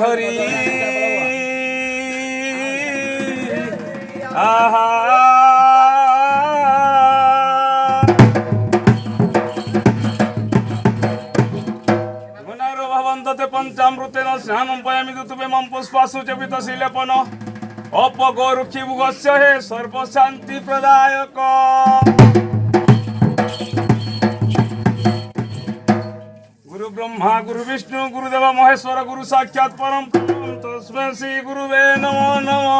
हरि आहा भवन्तते पंचामृतेन स्नानं पयामि दुतुबे मम पुष्पासु च वितशिलेपन अपगोरुक्षिभुगस्य हे सर्वशान्ति प्रदायक गुरु ब्रह्मा गुरु विष्णु गुरुदेव महेश्वर गुरु साक्षात् परम ब्रह्म तस्मै श्री गुरुवे नमो नमः।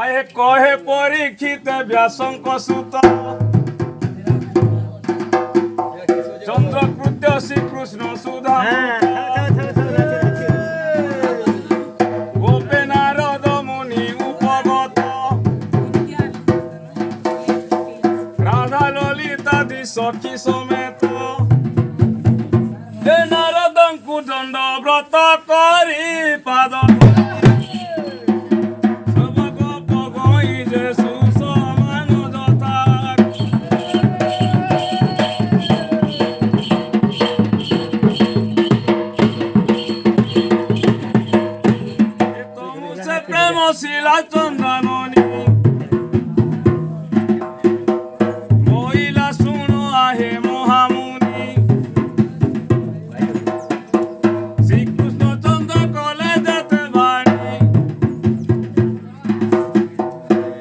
आये कहे परीक्षित व्यासंक सुत चंद्रकृत्य श्रीकृष्ण सुधा गोपे नारद मुनि उपगत राधा ललितादि सखी समेत हे नारदंकु दंड व्रत करी पाद शिला चंदननी मोहिला सुनो आहे महामुनि श्रीकृष्ण चंद्र कले देते वाणी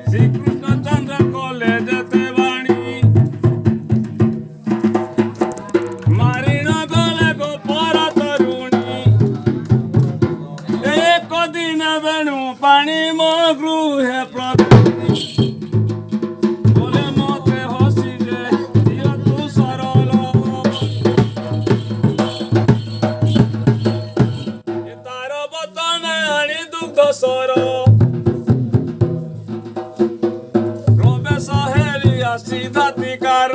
श्रीकृष्ण चंद्र कले देते वाणी मारिण गले गोपरा तरुणी एक दिन बेणु पानी मो गृहे बोले मते हसी जे दियो तू सरल तार बतन आनी दुग्ध सर प्रवेश हेलिया सिद्धातिकार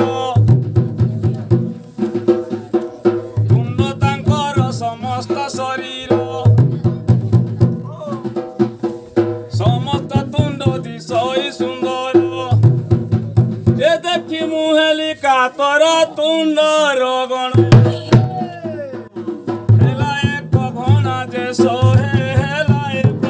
कुंड तांकर समस्त शरीर मुहेली कातर तुंडर गण हेला एक घना जे सोहे हेला एक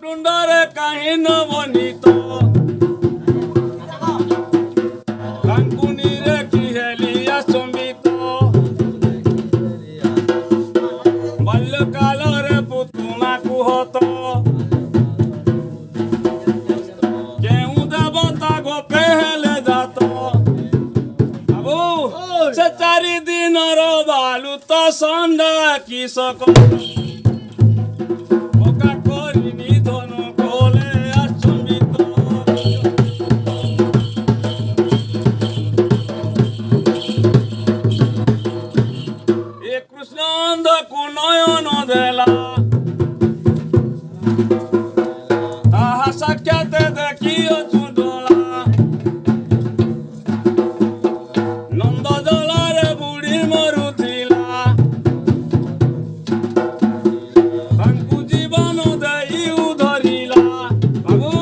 टुंडर कहीं न बनित कांकुनी रे की हेलिया संबित कालरे पुतुना कुहत केहू देवता गोपे हेले जात बाबू से 4 दिन बालू तो संडा किसक ओका करी निधन कोले अचंबित ए कृष्ण अंध नयन देला ताहा साक्षात देखियो चुडला नंद जलारे बुढ़ी मरुथिला तांकु जीवन देई उधरिला बाबू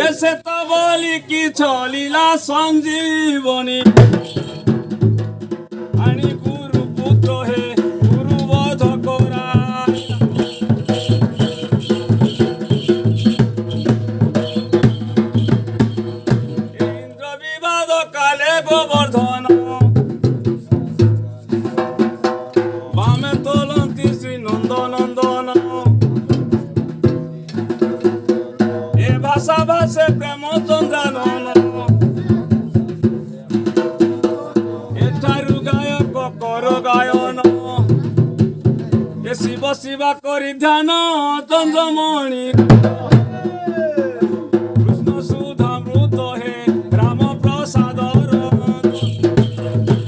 ऐसे तो बोली कि छलीला संजीवनी आनी गुरु पुत्र हे गोवर्धन बामे तोलंती श्री नंदनंदन ए भाषा भाषे प्रेम चंद्रानन एठारु गायक कर गायन ए शिव शिवा करी ध्यान चंद्रमणि